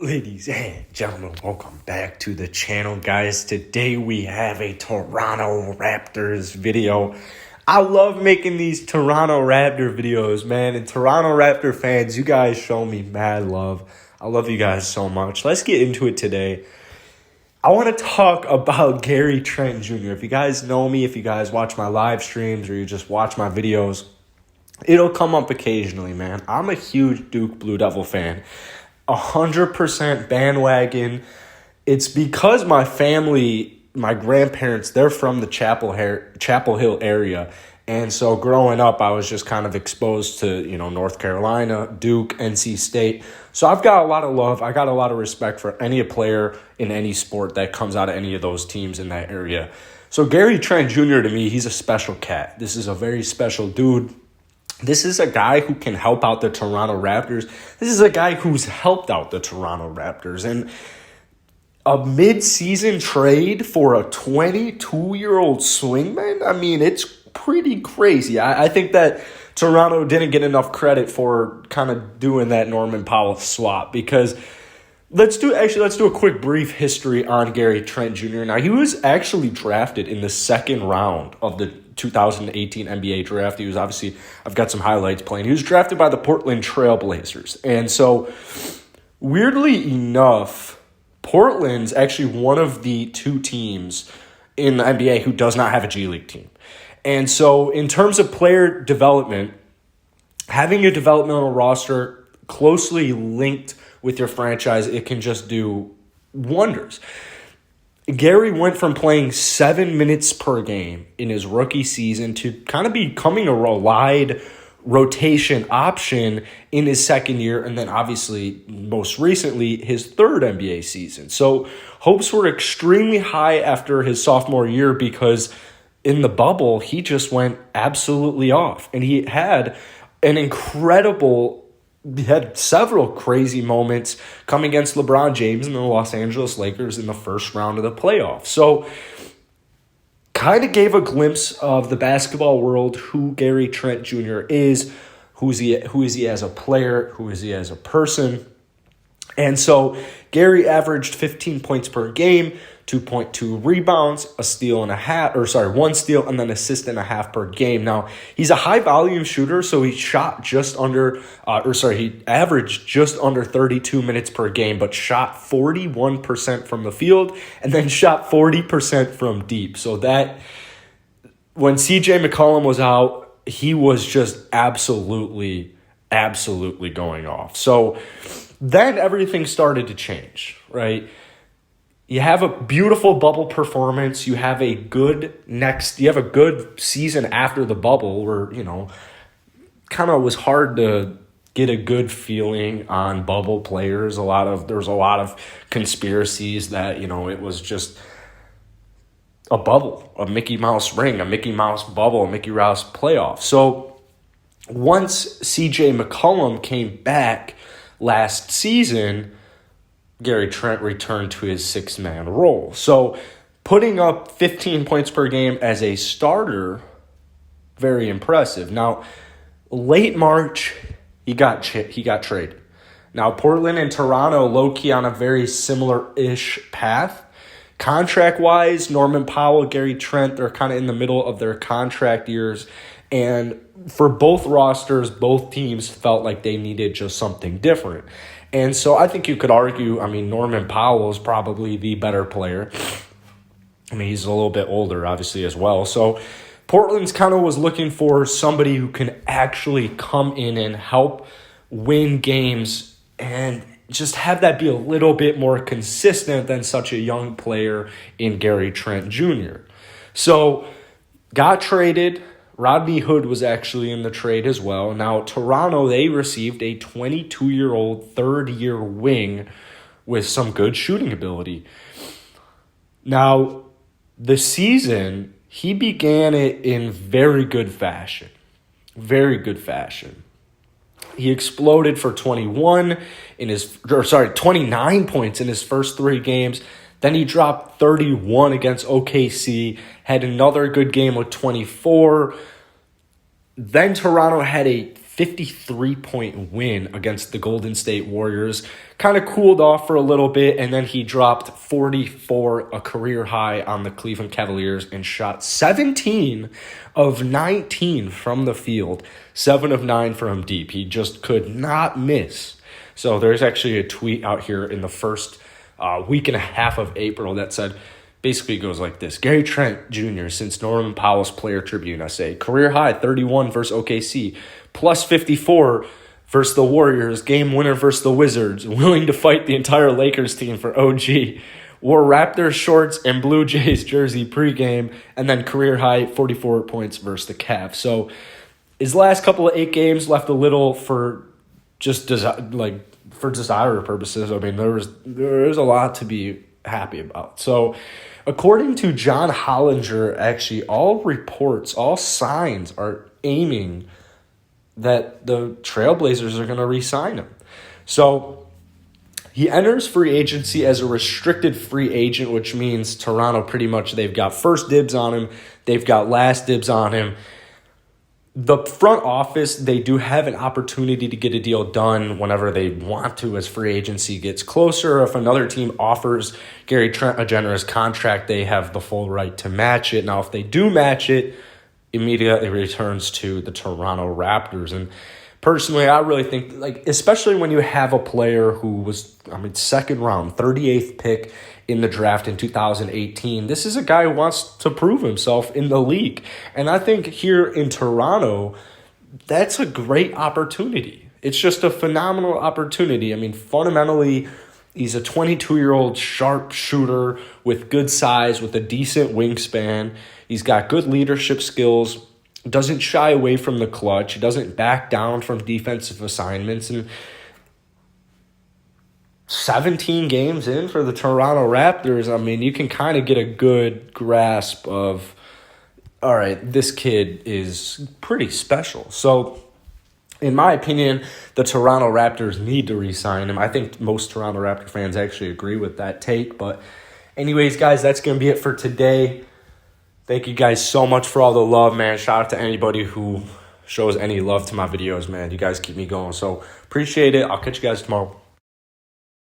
Ladies and gentlemen, welcome back to the channel, guys. Today we have a Toronto Raptors video. I love making these Toronto Raptor videos, man. And Toronto Raptor fans, you guys show me mad love. I love you guys so much. Let's get into it today. I want to talk about Gary Trent Jr. If you guys know me, if you guys watch my live streams or you just watch my videos, it'll come up occasionally, man. I'm a huge Duke Blue Devil fan. 100% bandwagon. It's because my family, my grandparents, they're from the Chapel Hill area. And so growing up, I was just kind of exposed to, North Carolina, Duke, NC State. So I've got a lot of love. I got a lot of respect for any player in any sport that comes out of any of those teams in that area. So Gary Trent Jr., to me, he's a special cat. This is a very special dude. This is a guy who can help out the Toronto Raptors. This is a guy who's helped out the Toronto Raptors. And a mid-season trade for a 22-year-old swingman, I mean, it's pretty crazy. I think that Toronto didn't get enough credit for kind of doing that Norman Powell swap because let's do a quick brief history on Gary Trent Jr. Now, he was actually drafted in the second round of the 2018 NBA draft. He was I've got some highlights playing. He was drafted by the Portland Trail Blazers. And so, weirdly enough, Portland's actually one of the two teams in the NBA who does not have a G League team. And so, in terms of player development, having a developmental roster closely linked with your franchise, it can just do wonders. Gary went from playing 7 minutes per game in his rookie season to kind of becoming a relied rotation option in his second year, and then obviously most recently his third NBA season. So hopes were extremely high after his sophomore year because in the bubble he just went absolutely off, and he had several crazy moments coming against LeBron James and the Los Angeles Lakers in the first round of the playoffs. So kind of gave a glimpse of the basketball world, who Gary Trent Jr. is, who is he as a player, who is he as a person. And so Gary averaged 15 points per game, 2.2 rebounds, one steal and then assist and a half per game. Now, he's a high volume shooter, so he averaged just under 32 minutes per game, but shot 41% from the field and then shot 40% from deep. So that when CJ McCollum was out, he was just absolutely going off. So then everything started to change, right? You have a beautiful bubble performance. You have a good season after the bubble where, kind of was hard to get a good feeling on bubble players. There was a lot of conspiracies that, it was just a bubble, a Mickey Mouse ring, a Mickey Mouse bubble, a Mickey Mouse playoff. So once CJ McCollum came back last season, Gary Trent returned to his six-man role. So putting up 15 points per game as a starter, very impressive. Now, late March, he got traded. Now, Portland and Toronto low-key on a very similar-ish path. Contract-wise, Norman Powell, Gary Trent, they're kind of in the middle of their contract years. And for both rosters, both teams felt like they needed just something different. And so I think you could argue, Norman Powell is probably the better player. He's a little bit older, obviously, as well. So Portland's kind of was looking for somebody who can actually come in and help win games and just have that be a little bit more consistent than such a young player in Gary Trent Jr. So got traded. Rodney Hood was actually in the trade as well. Now, Toronto, they received a 22-year-old third-year wing with some good shooting ability. Now, the season, he began it in very good fashion. Very good fashion. He exploded for 29 points in his first three games. Then he dropped 31 against OKC, had another good game with 24. Then Toronto had a 53-point win against the Golden State Warriors. Kind of cooled off for a little bit, and then he dropped 44, a career high, on the Cleveland Cavaliers, and shot 17 of 19 from the field, 7 of 9 from deep. He just could not miss. So there's actually a tweet out here in the first week and a half of April that said, basically goes like this: Gary Trent Jr., since Norman Powell's Player Tribune essay, career high 31 versus OKC, plus 54 versus the Warriors, game winner versus the Wizards, willing to fight the entire Lakers team for OG, wore Raptors shorts and Blue Jays jersey pregame, and then career high 44 points versus the Cavs. So his last couple of 8 games left a little for just for desire purposes. I mean, there is a lot to be happy about. So according to John Hollinger, actually all reports, all signs are aiming that the Trailblazers are going to re-sign him. So he enters free agency as a restricted free agent, which means Toronto pretty much, they've got first dibs on him. They've got last dibs on him. The front office, they do have an opportunity to get a deal done whenever they want to as free agency gets closer. If another team offers Gary Trent a generous contract, they have the full right to match it. Now, if they do match it, immediately returns to the Toronto Raptors. And personally, I really think, especially when you have a player who was, second round, 38th pick in the draft in 2018, this is a guy who wants to prove himself in the league. And I think here in Toronto, that's a great opportunity. It's just a phenomenal opportunity. Fundamentally, he's a 22-year-old sharp shooter with good size, with a decent wingspan. He's got good leadership skills, doesn't shy away from the clutch. He doesn't back down from defensive assignments. And 17 games in for the Toronto Raptors, you can kind of get a good grasp of, all right, this kid is pretty special. So in my opinion, the Toronto Raptors need to re-sign him. I think most Toronto Raptor fans actually agree with that take. But anyways, guys, that's going to be it for today. Thank you guys so much for all the love, man. Shout out to anybody who shows any love to my videos, man. You guys keep me going. So appreciate it. I'll catch you guys tomorrow.